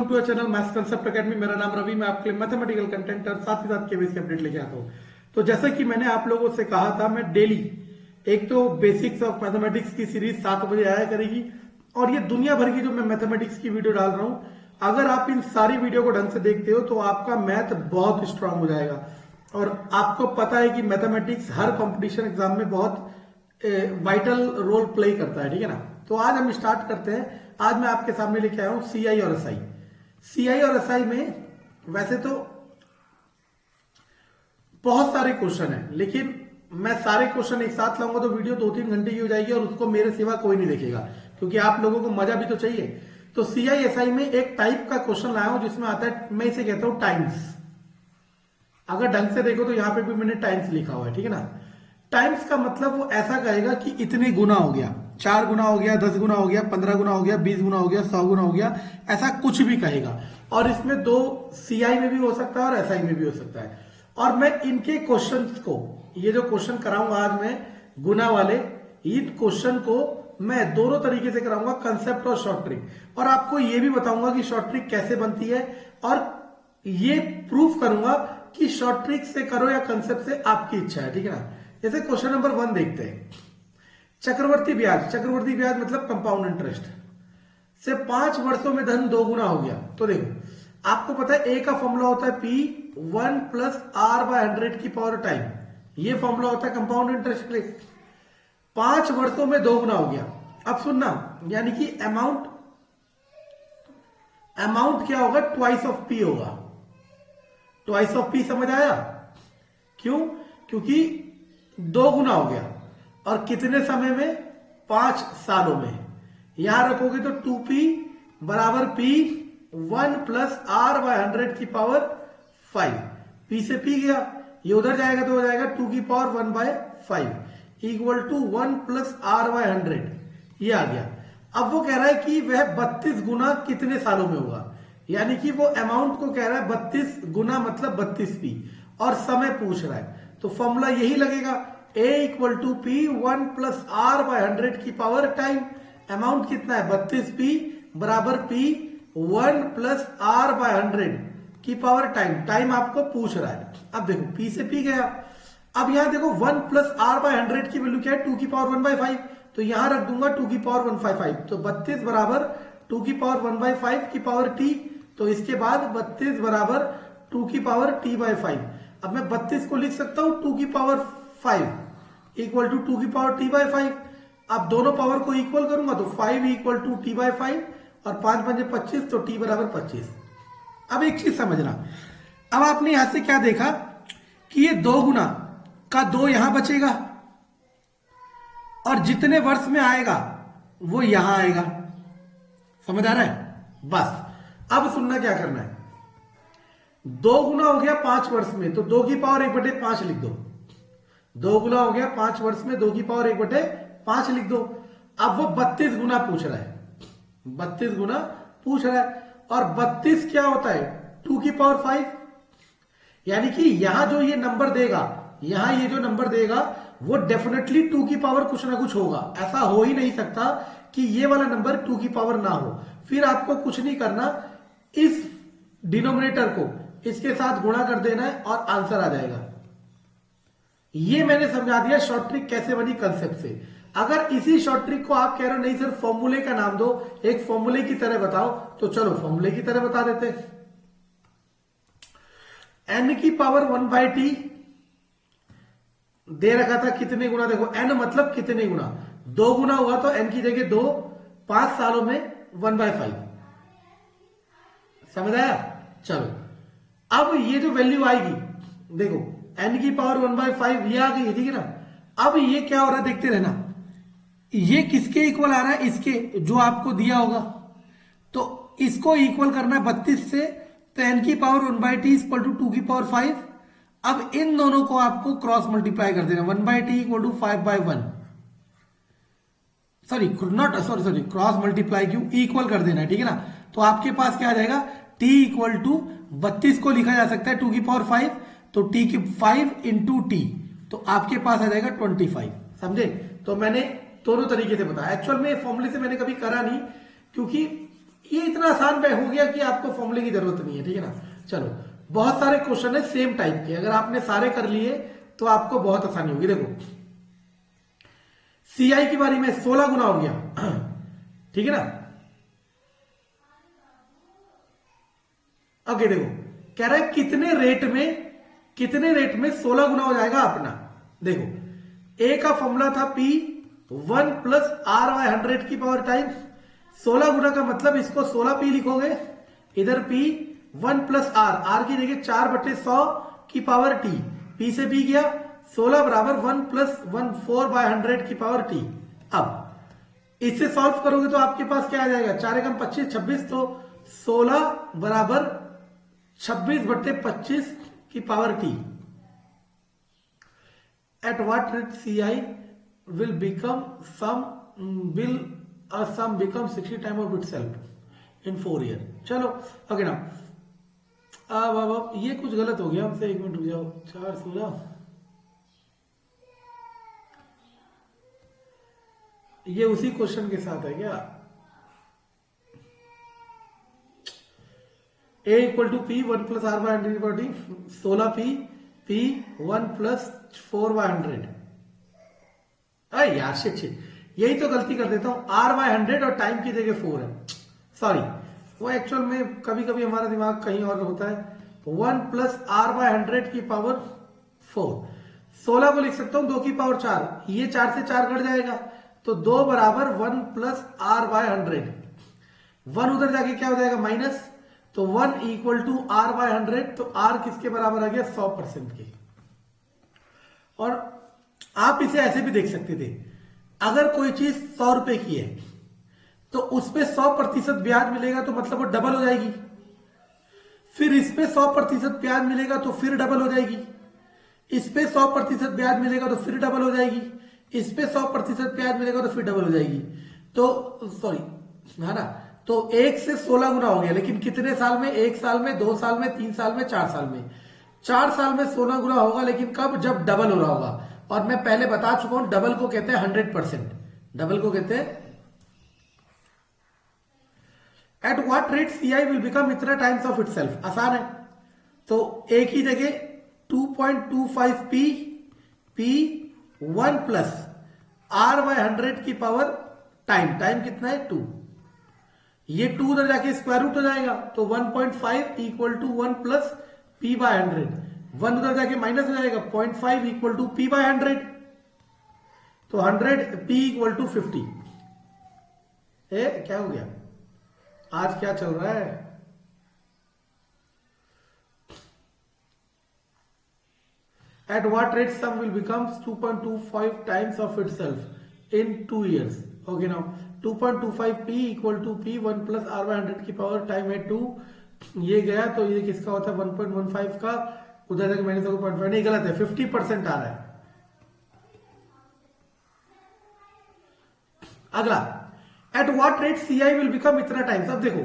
To channel maths concept academy. मेरा नाम रवि, मैं आपके लिए मैथमेटिकल कंटेंट और साथ ही साथ केबीसी अपडेट लेके आता हूँ। तो जैसा कि मैंने आप लोगों से कहा था, मैं डेली एक तो बेसिक्स ऑफ मैथमेटिक्स की सीरीज 7 बजे आया करेगी और ये दुनिया भर की जो मैं मैथमेटिक्स की वीडियो डाल रहा हूँ, अगर आप इन सारी वीडियो को ढंग से देखते हो तो आपका मैथ बहुत स्ट्रांग हो जाएगा। और आपको पता है कि मैथमेटिक्स हर कॉम्पिटिशन एग्जाम में बहुत वाइटल रोल प्ले करता है, ठीक है ना। तो आज हम स्टार्ट करते हैं। आज मैं आपके सामने लेके आया हूं सीआई और एसआई। सीआई और एसआई में वैसे तो बहुत सारे क्वेश्चन हैं, लेकिन मैं सारे क्वेश्चन एक साथ लाऊंगा तो वीडियो 2-3 घंटे की हो जाएगी और उसको मेरे सिवा कोई नहीं देखेगा, क्योंकि आप लोगों को मजा भी तो चाहिए। तो सीआई एसआई में एक टाइप का क्वेश्चन लाया हूं जिसमें आता है, मैं इसे कहता हूं टाइम्स। अगर ढंग से देखो तो यहां पे भी मैंने टाइम्स लिखा हुआ है, ठीक है ना। टाइम्स का मतलब वो ऐसा कहेगा कि इतने गुना हो गया, 4 गुना हो गया, 10 गुना हो गया, 15 गुना हो गया, 20 गुना हो गया, 100 गुना हो गया, ऐसा कुछ भी कहेगा। और इसमें दो सीआई में भी हो सकता है और एसआई में भी हो सकता है। और मैं इनके क्वेश्चंस को, ये जो क्वेश्चन कराऊंगा आज मैं गुना वाले, इन क्वेश्चन को मैं दोनों तरीके से कराऊंगा, कंसेप्ट और शॉर्ट ट्रिक। और आपको ये भी बताऊंगा कि शॉर्ट ट्रिक कैसे बनती है और ये प्रूफ करूंगा कि शॉर्ट ट्रिक से करो या कंसेप्ट से, आपकी इच्छा है, ठीक है ना। जैसे क्वेश्चन नंबर 1 देखते हैं। चक्रवर्ती ब्याज, चक्रवर्ती ब्याज मतलब कंपाउंड इंटरेस्ट से 5 वर्षों में धन 2 गुना हो गया। तो देखो, आपको पता है ए का फॉर्मूला होता है P 1 प्लस R बाय 100 की पावर टाइम। ये फॉर्मूला होता है कंपाउंड इंटरेस्ट के लिए। 5 वर्षों में 2 गुना हो गया। अब सुनना, यानी कि अमाउंट क्या होगा, ट्वाइस ऑफ P होगा। ट्वाइस ऑफ P समझ आया? क्यों? क्योंकि 2 गुना हो गया। और कितने समय में? 5 सालों में। यहां रखोगे तो 2P बराबर P 1 प्लस R बाय 100 की पावर 5। P से P गया, ये उधर जाएगा तो हो जाएगा 2 की power 1 by 5 equal to 1 plus R by 100। ये आ गया। अब वो कह रहा है कि वह 32 गुना कितने सालों में होगा, यानी कि वो अमाउंट को कह रहा है 32 गुना मतलब 32P, और समय पूछ रहा है। तो फॉर्मूला यही लगेगा, A equal to P 1 plus R by 100 की पावर टाइम। अमाउंट कितना है? 32P बराबर P 1 प्लस R बाय 100 की पावर टाइम। टाइम आपको पूछ रहा है। अब देखो, P से P गया। अब यहां देखो 1 प्लस R बाय 100 की वैल्यू क्या है? 2 की पावर 1 बाय 5। तो यहां रख दूंगा 2 की पावर 155। तो 32 बराबर 2 की पावर 1 बाय 5 की पावर T। तो इसके बाद 32 बराबर 2 की पावर T बाय 5। अब मैं 32 को लिख सकता हूं 2 की पावर 5 इक्वल टू 2 की पावर T बाय 5। अब दोनों पावर को इक्वल करूंगा तो 5 इक्वल टू T बाय 5 और 5 पंजे 25, तो T बराबर 25। अब एक चीज समझना, अब आपने यहां से क्या देखा कि ये 2 गुना का 2 यहां बचेगा और जितने वर्ष में आएगा वो यहां आएगा। समझ आ रहा है? बस अब सुनना क्या करना है। 2 गुना हो गया 5 वर्ष में, तो 2 की पावर 1/5 लिख दो। 2 गुना हो गया 5 वर्ष में, 2 की पावर 1/5 लिख दो। अब वो 32 गुना पूछ रहा है, 32 गुना पूछ रहा है। और 32 क्या होता है? 2 की पावर 5। यानी कि यहां जो ये नंबर देगा, यहां ये जो नंबर देगा वो डेफिनेटली 2 की पावर कुछ ना कुछ होगा। ऐसा हो ही नहीं सकता कि ये वाला नंबर 2 की पावर ना हो। फिर आपको कुछ नहीं करना, इस डिनोमिनेटर को इसके साथ गुणा कर देना है और आंसर आ जाएगा। ये मैंने समझा दिया शॉर्ट ट्रिक कैसे बनी कंसेप्ट से। अगर इसी शॉर्ट ट्रिक को आप कह रहे हो नहीं सर फॉर्मूले का नाम दो, एक फॉर्मूले की तरह बताओ, तो चलो फॉर्मूले की तरह बता देते हैं। n की पावर 1 बाई टी दे रखा था कितने गुना, देखो n मतलब कितने गुना, 2 गुना हुआ तो n की जगह 2, 5 सालों में 1 बाय 5। समझ आया? चलो अब ये जो वैल्यू आएगी, देखो n की पावर 1 बाय 5 ये आ गई है, ठीक है ना। अब ये क्या हो रहा है देखते रहना, ये किसके इक्वल आ रहा है? इसके, जो आपको दिया होगा। तो इसको इक्वल करना है 32 से, तो n की power 1 by T equal to 2 की पावर 5। अब इन दोनों को आपको क्रॉस मल्टीप्लाई कर देना, 1 by T equal to 5 by 1। Sorry cross multiply क्यों, इक्वल कर देना है, ठीक है ना। तो आपके पास क्या आ जाएगा? t इक्वल टू 32 को लिखा जा सकता है 2 की पावर 5, तो t की 5 इंटू टी, तो आपके पास आ जाएगा 25। समझे? तो मैंने दोनों तरीके से बताया। एक्चुअल में फॉर्मूले से मैंने कभी करा नहीं, क्योंकि ये इतना आसान हो गया कि आपको फॉर्मूले की जरूरत नहीं है, ठीक है ना। चलो, बहुत सारे क्वेश्चन है सेम टाइप के, अगर आपने सारे कर लिए तो आपको बहुत आसानी होगी। देखो सीआई की बारी में 16 गुना हो गया, ठीक है ना। ओके, देखो कह रहा है कितने रेट में 16 गुना हो जाएगा अपना। देखो ए का फॉर्मूला था P 1 प्लस आर बाय 100 की पावर टाइम 16 गुना का मतलब इसको 16P लिखोगे, इधर P 1 प्लस आर की जगह 4/100 की पावर T, P से P गया 16 बराबर 1 प्लस 14 बाय 100 की पावर T। अब इससे सॉल्व करोगे तो आपके पास क्या आ जाएगा, 4 एकम 25 26, तो 16 बराबर 26/25 की power T। At what rate CI will become become 60 times of itself in 4 years। चलो ओके ना। अब ये कुछ गलत हो गया हमसे, 1 मिनट रुक जाओ। 4 16 ये उसी क्वेश्चन के साथ है क्या? A equal to P 1 plus R by 100 16P P 1 plus 4 by 100। अरे यार शिट, यही तो गलती कर देता हूं, R बाय 100 और टाइम की जगह 4 है। सॉरी, वो एक्चुअल में कभी कभी हमारा दिमाग कहीं और होता है। 1 प्लस आर बाय 100 की पावर 4, 16 को लिख सकता हूं 2 की पावर 4, ये 4 से 4 कट जाएगा तो 2 बराबर 1 प्लस आर बाय 100। 1 उधर जाके क्या हो जाएगा माइनस, तो 1 इक्वल टू आर बाय 100, तो आर किसके बराबर आ गया 100% के। और आप इसे ऐसे भी देख सकते थे, अगर कोई चीज 100 रुपए की है तो उस पे 100% ब्याज मिलेगा तो मतलब वो डबल हो जाएगी, फिर इस पे 100% ब्याज मिलेगा तो फिर डबल हो जाएगी, इस पे 100% ब्याज मिलेगा तो फिर डबल हो जाएगी, इस पे 100% ब्याज मिलेगा तो फिर डबल हो जाएगी। तो सॉरी है ना, तो 1 से 16 गुना हो गया, लेकिन कितने साल में? 1 साल में, 2 साल में, 3 साल में, 4 साल में। 4 साल में 16 गुना होगा, लेकिन कब? जब डबल हो रहा होगा। और मैं पहले बता चुका हूं डबल को कहते हैं 100%, डबल को कहते हैं। At what rate CI will become इतना टाइम्स ऑफ इटसेल्फ। आसान है, तो एक ही जगह 2.25 P 1 प्लस R बाय 100 की पावर टाइम कितना है 2, ये 2 उधर जाके स्क्वायर रूट हो जाएगा, तो 1.5 equal to 1 plus P by 100, 1 उधर जाके माइनस हो जाएगा, 0.5 इक्वल टू P बाय 100, तो 100 P इक्वल टू 50। क्या हो गया आज, क्या चल रहा है? At what rate sum will becomes 2.25 times of itself in 2 years? Okay, now 2.25 P equal to P 1 plus R by 100 की पावर टाइम है 2, ये गया तो ये किसका होता है 1.15 का, उधर तक मैंने तो 0.5 नहीं, गलत है, 50% आ रहा है। अगला, at what rate CI will become इतना टाइम्स। अब देखो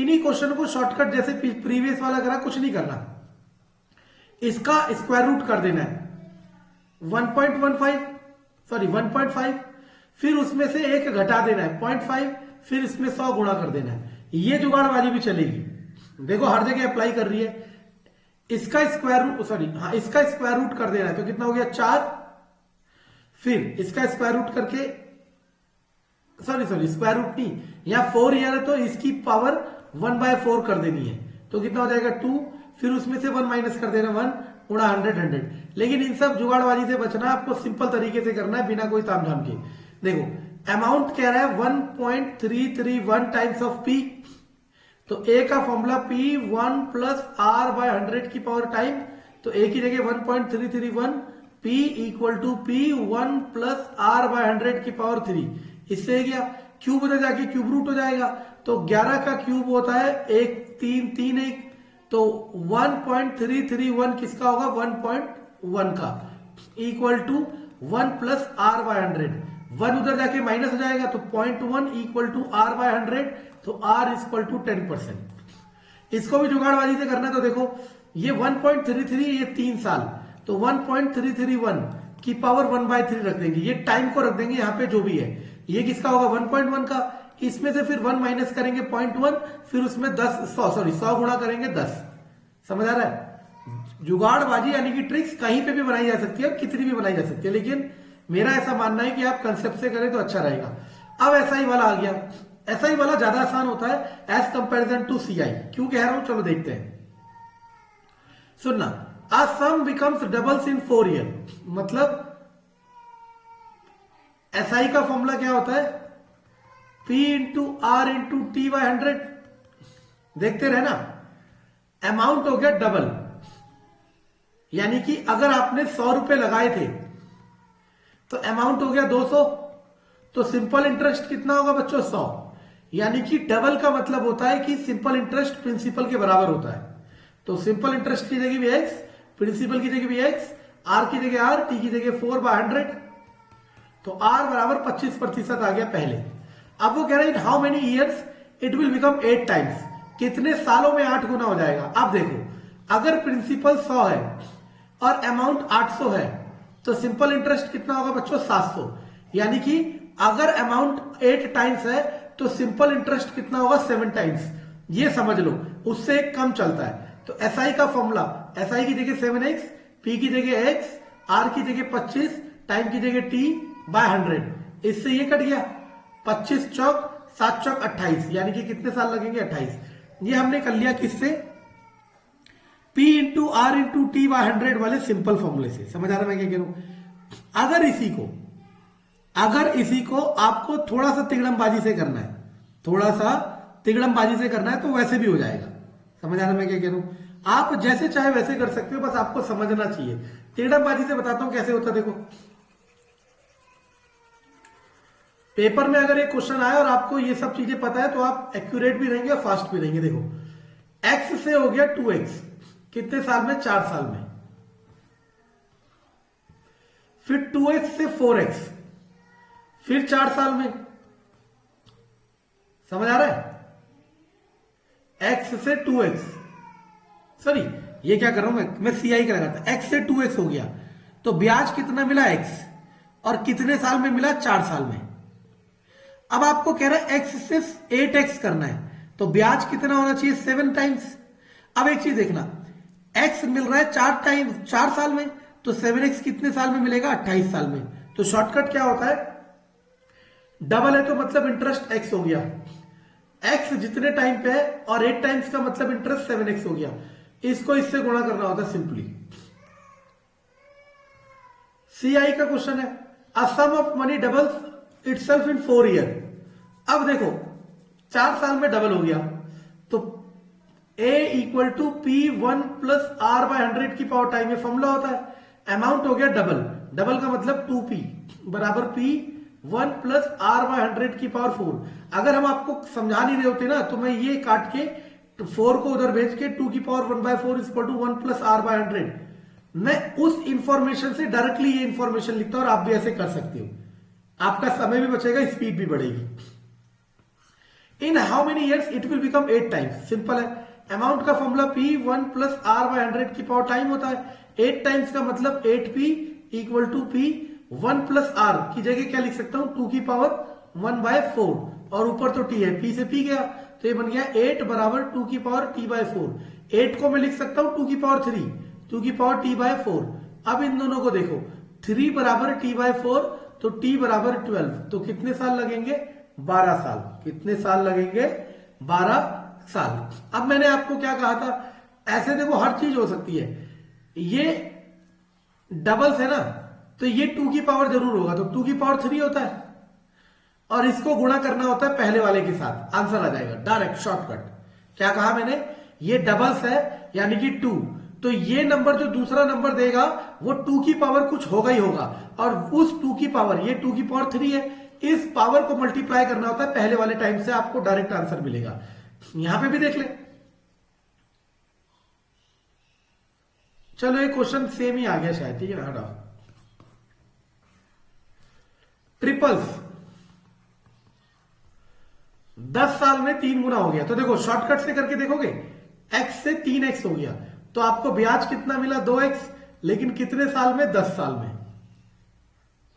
इन्हीं क्वेश्चन को शॉर्टकट जैसे प्रीवियस वाला करा, कुछ नहीं करना, इसका स्क्वायर रूट कर देना है 1.5, फिर उसमें से एक घटा देना है 0.5, फिर इसमें 100 गुणा कर देना है। ये जुगाड़बाजी भी चलेगी, देखो हर जगह अप्लाई कर रही है। इसका स्क्वायर रूट इसका स्क्वायर रूट कर देना है, तो कितना हो गया 4, फिर इसका स्क्वायर रूट करके स्क्वायर रूट नहीं, यहां 4 ईयर है तो इसकी पावर 1/4 कर देनी है, तो कितना हो जाएगा 2, फिर उसमें से 1 माइनस कर देना 1 गुणा 100। लेकिन इन सब जुगाड़बाजी से बचना, आपको सिंपल तरीके से करना है बिना कोई तामझाम के। देखो अमाउंट कह रहा है 1.331 टाइम्स ऑफ पी, तो ए का formula P 1 plus R by 100 की पावर टाइम, तो ए की जगह 1.331 P equal to P 1 plus R by 100 की पावर 3, इससे गया क्यूब उधर जाके क्यूब रूट हो जाएगा, तो 11 का क्यूब होता है 1331, तो 1.331 किसका होगा 1.1 का, equal to 1 plus R by 100, 1 उधर जाके माइनस हो जाएगा, तो 0.1 इक्वल टू आर बाय 100, तो आर इक्वल टू 10%। इसको भी जुगाड़बाजी से करना है, तो देखो ये 1.33, ये 3 साल, तो 1.331 की पावर 1/3 रख देंगे, ये टाइम को रख देंगे यहाँ पे जो भी है, ये किसका होगा 1.1 का, इसमें से फिर 1 माइनस करेंगे 0.1, फिर उसमें 100 गुणा करेंगे 10। समझ आ रहा है? जुगाड़बाजी यानी कि ट्रिक्स कहीं पे भी बनाई जा सकती है और कितनी भी बनाई जा सकती है, लेकिन मेरा ऐसा मानना है कि आप कंसेप्ट से करें तो अच्छा रहेगा। अब SI वाला आ गया। SI वाला ज्यादा आसान होता है एज कंपेरिजन टू CI। क्यों कह रहा हूं, चलो देखते हैं। सुनना, a sum becomes doubles in 4 year, मतलब SI का फॉर्मूला क्या होता है? P into R into T by 100। देखते रहे ना, अमाउंट हो गया डबल, यानी कि अगर आपने 100 रुपए लगाए थे तो अमाउंट हो गया 200, तो सिंपल इंटरेस्ट कितना होगा बच्चों? 100। यानी कि डबल का मतलब होता है कि सिंपल इंटरेस्ट प्रिंसिपल के बराबर होता है। तो सिंपल इंटरेस्ट की जगह भी x, प्रिंसिपल की जगह भी x, r की जगह r, t की जगह 4/100। तो r बराबर 25% आ गया पहले। अब वो कह रहे हैं इन how many years it will become 8 times, कितने सालों में 8 गुना हो जाएगा। अब देखो, अगर प्रिंसिपल 100 है और अमाउंट 800 है तो सिंपल इंटरेस्ट कितना होगा बच्चों? 700। यानी कि अगर अमाउंट 8 टाइम्स है तो सिंपल इंटरेस्ट कितना होगा? 7 टाइम्स। ये समझ लो, उससे एक कम चलता है। तो SI का फॉर्मूला, SI की जगह 7x, P की जगह x, R की जगह 25, टाइम की जगह t बाय 100। इससे ये कट गया, 25 चौक 7 चौक 28, यानी कि कितने साल लगेंगे? 28। ये हमने कर लिया किससे? P into R into T by 100 वाले सिंपल फॉर्मूले से। समझ आ रहा है मैं क्या कह रहा हूं? अगर इसी को आपको थोड़ा सा तिगड़मबाजी से करना है, थोड़ा सा तिगड़मबाजी से करना है तो वैसे भी हो जाएगा। समझ आ रहा है मैं क्या कह रहा हूं? आप जैसे चाहे वैसे कर सकते हो, बस आपको समझना चाहिए। तिगड़मबाजी से बताता हूं कैसे होता है। देखो, पेपर में अगर एक क्वेश्चन आए और आपको ये सब चीजें पता है तो आप एक्यूरेट भी रहेंगे और फास्ट भी रहेंगे। देखो, x से हो गया 2x, कितने साल में? 4 साल में। फिर 2x से 4x, फिर 4 साल में। समझ आ रहा है? x से 2x, सॉरी ये क्या कर रहा हूं मैं CI का लगा था। x से 2x हो गया तो ब्याज कितना मिला? x, और कितने साल में मिला? 4 साल में। अब आपको कह रहा है x से 8x करना है तो ब्याज कितना होना चाहिए? 7 टाइम्स। अब एक चीज देखना, x मिल रहा है 4 साल में, तो 7x कितने साल में मिलेगा? 28 साल में। तो शॉर्टकट क्या होता है? डबल है तो मतलब इंटरेस्ट x हो गया, x जितने टाइम पे है, और 8 टाइम्स का मतलब इंटरेस्ट 7x हो गया। इसको इससे गुणा करना होता है सिंपली। CI का क्वेश्चन है, a sum of money doubles itself in 4 year. अब देखो, 4 साल में डबल हो गया तो A equal to P1 plus R by 100 की पावर टाइम में फॉर्मूला होता है। अमाउंट हो गया डबल, डबल का मतलब 2P बराबर P1 प्लस R बाय 100 की पावर 4। अगर हम आपको समझा नहीं रहे होते ना तो मैं ये काट के 4 को उधर भेज के 2 की power 1/4 equal to 1 plus R by 100, मैं उस इंफॉर्मेशन से डायरेक्टली ये इंफॉर्मेशन लिखता हूं और आप भी ऐसे कर सकते हो। आपका समय भी बचेगा, स्पीड भी बढ़ेगी। In how many years it will become 8 times. Simple है, अमाउंट का formula P1 plus R by 100 की पावर टाइम होता है। 8 टाइम्स का मतलब 8P equal to P1 plus R की जगह क्या लिख सकता हूं? 2 की पावर 1/4, और ऊपर तो T है, P से P गया तो ये बन गया 8 बराबर 2 की पावर T/4। 8 को मैं लिख सकता हूं 2 की पावर 3, 2 की पावर T/4। अब इन दोनों को देखो, 3 बराबर T/4 तो T बराबर 12, तो कितने साल लगेंगे? 12 साल। कितने साल लगेंगे? 12 साल। अब मैंने आपको क्या कहा था, ऐसे देखो हर चीज हो सकती है। ये डबल्स है ना, तो ये 2 की पावर जरूर होगा, तो 2 की पावर 3 होता है, और इसको गुणा करना होता है पहले वाले के साथ, आंसर आ जाएगा डायरेक्ट शॉर्टकट। क्या कहा मैंने? ये डबल्स है यानी कि 2, तो ये नंबर जो दूसरा नंबर देगा वो 2 की पावर कुछ होगा ही होगा, और उस 2 की पावर, ये 2 की पावर 3 है, इस पावर को मल्टीप्लाई करना होता है पहले वाले टाइम से, आपको डायरेक्ट आंसर मिलेगा। यहां पे भी देख ले, चलो ये क्वेश्चन सेम ही आ गया शायद, ठीक है ना, हटाओ। ट्रिपल्स 10 साल में 3 गुना हो गया, तो देखो शॉर्टकट से करके देखोगे, x से 3x हो गया तो आपको ब्याज कितना मिला? 2x, लेकिन कितने साल में? 10 साल में।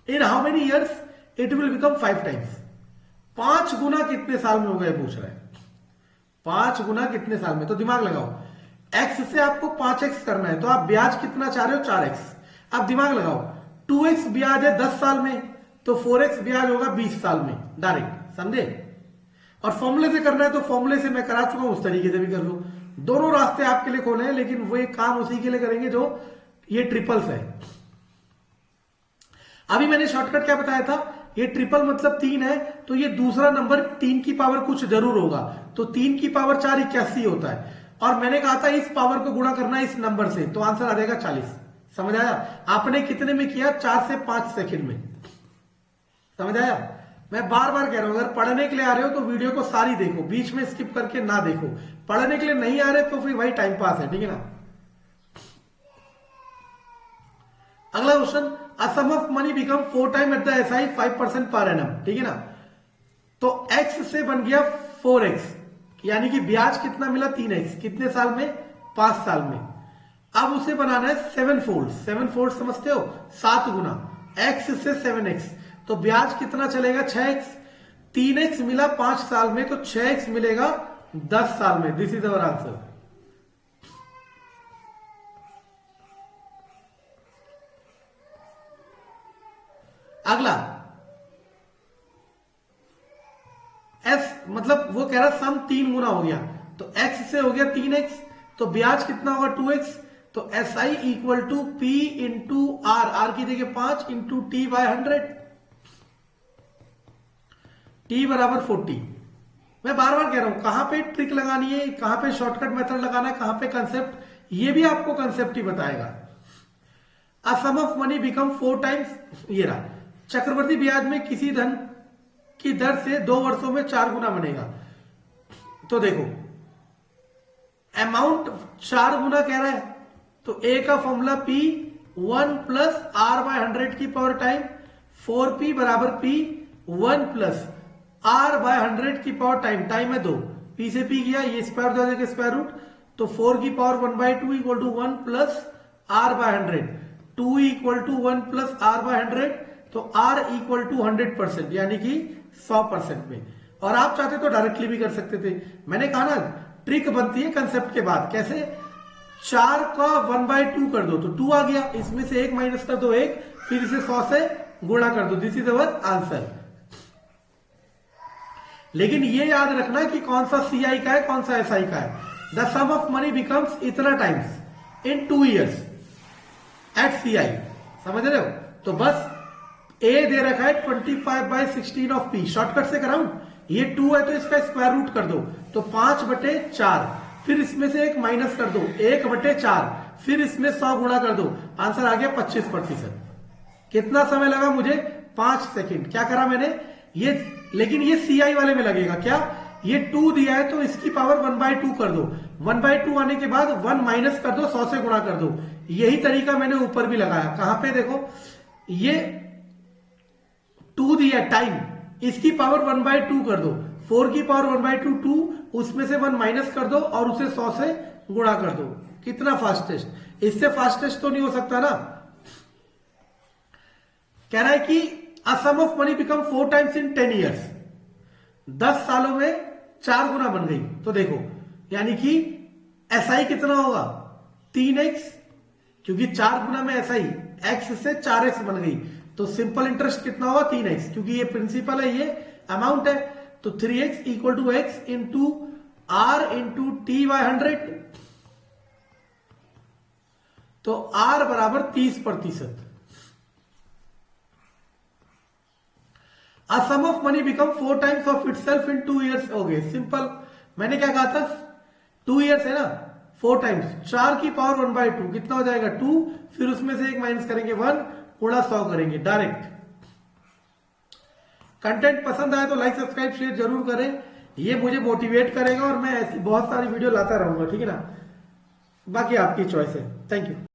इन how many years it will become 5 times. 5 गुना कितने साल में होगा ये पूछ रहा है। 5 गुना कितने साल में, तो दिमाग लगाओ। x से आपको 5x करना है, तो आप ब्याज कितना चाह रहे हो, 4x। आप दिमाग लगाओ, 2x ब्याज है 10 साल में, तो 4x ब्याज होगा 20 साल में, डायरेक्ट, समझे। और फॉर्मूले से करना है तो फॉर्मूले से मैं करा चुका हूं, उस तरीके से भी कर लो। दोनों रास्ते आपके लिए खोले हैं, लेकिन वो एक काम उसी के लिए करेंगे जो ये ट्रिपल्स है। अभी मैंने शॉर्टकट क्या बताया था, ये ट्रिपल मतलब 3 है, तो ये दूसरा नंबर 3 की पावर कुछ जरूर होगा, तो 3 की पावर 4 81 होता है। और मैंने कहा था इस पावर को गुणा करना है इस नंबर से, तो आंसर आ जाएगा 40। समझ आया। आपने कितने में किया, 4 से 5 सेकंड में। समझ आया। मैं बार बार कह रहा हूं, अगर पढ़ने के लिए आ रहे हो तो वीडियो को सारी देखो, बीच में स्किप करके ना देखो। पढ़ने के लिए नहीं आ रहे तो फिर भाई टाइम पास है, ठीक है ना। अगला question, a sum of money become 4 time at the SI 5% पर एनम, ठीक है ना। तो x से बन गया 4x, यानी कि ब्याज कितना मिला, 3x, कितने साल में, 5 साल में। अब उसे बनाना है 7 फोल्ड। 7 फोल्ड समझते हो, 7 गुना, x से 7x, तो ब्याज कितना चलेगा, 6x। 3x मिला 5 साल में, तो 6x मिलेगा 10 साल में। This is our answer. अगला s, मतलब वो कह रहा सम 3 गुना हो गया, तो x से हो गया 3x, तो ब्याज कितना होगा 2x, तो S I equal to P into R की जगह 5 इंटू टी बाय 100, टी बराबर 40। मैं बार बार कह रहा हूं, कहां पे ट्रिक लगानी है, कहां पे शॉर्टकट मेथड लगाना है, कहां पे कंसेप्ट, ये भी आपको कंसेप्ट ही बताएगा। अ sum of money become 4 times, ये रहा, चक्रवर्ती ब्याज में किसी धन की दर से 2 वर्षों में 4 गुना बनेगा। तो देखो अमाउंट 4 गुना कह रहा है, तो ए का formula P 1 plus R by 100 की पावर टाइम 4P बराबर P 1 प्लस आर बाय 100 की पावर टाइम है 2, P से P गया, ये स्क्वायर दे देगा स्क्वायर रूट, तो 4 की पावर 1/2 equal to 1 plus R by 100, 2 equal to 1 plus R by 100, तो R इक्वल टू 100%, यानी कि 100% में। और आप चाहते तो डायरेक्टली भी कर सकते थे, मैंने कहा ना ट्रिक बनती है कंसेप्ट के बाद। कैसे, 4 का 1/2 कर दो तो 2 आ गया, इसमें से 1 माइनस कर दो 1, फिर इसे 100 से गुणा कर दो, दिस इज अवर आंसर। लेकिन ये याद रखना कि कौन सा CI का है, कौन सा SI का है। The sum of money becomes इतना times in 2 years at CI, समझ रहे हो। तो बस A दे रखा है 25/16 ऑफ P, शॉर्टकट से कराऊं, ये 2 है तो इसका स्क्वायर रूट कर दो, तो 5/4, फिर इसमें से 1 माइनस कर दो, 1/4, फिर इसमें 100 गुणा कर दो, आंसर आ गया 25%। कितना समय लगा मुझे, 5 सेकंड। क्या करा मैंने ये, लेकिन ये CI वाले में लगेगा क्या, ये 2 दिया है तो इसकी पावर 1/2 कर दो, 1/2 आने के बाद 1 माइनस कर दो, 100 से गुणा कर दो। यही तरीका मैंने ऊपर भी लगाया, कहां पे देखो, ये 2 दिया टाइम, इसकी पावर 1/2 कर दो, 4 की पावर 1/2 2, उसमें से 1 माइनस कर दो और उसे 100 से गुणा कर दो। कितना फास्टेस्ट, इससे फास्टेस्ट तो नहीं हो सकता ना। कह रहा है कि a sum of money become 4 times in 10 years, 10 सालों में 4 गुना बन गई। तो देखो यानी कि SI कितना होगा, 3x, क्योंकि 4 गुना में SI, x से 4x बन गई, तो सिंपल इंटरेस्ट कितना होगा, 3x, क्योंकि ये प्रिंसिपल है, ये अमाउंट है, तो 3x equal to x into R into T by 100, तो R बराबर 30%। A sum of money become 4 times of itself in 2 years, हो गए सिंपल। मैंने क्या कहा था, 2 years है ना, 4 टाइम्स, 4 की पावर 1/2 कितना हो जाएगा 2, फिर उसमें से 1 माइनस करेंगे 1, गुणा 100 करेंगे डायरेक्ट। कंटेंट पसंद आए तो लाइक सब्सक्राइब शेयर जरूर करें, ये मुझे मोटिवेट करेगा और मैं ऐसी बहुत सारी वीडियो लाता रहूंगा, ठीक है ना। बाकी आपकी चॉइस है। Thank you.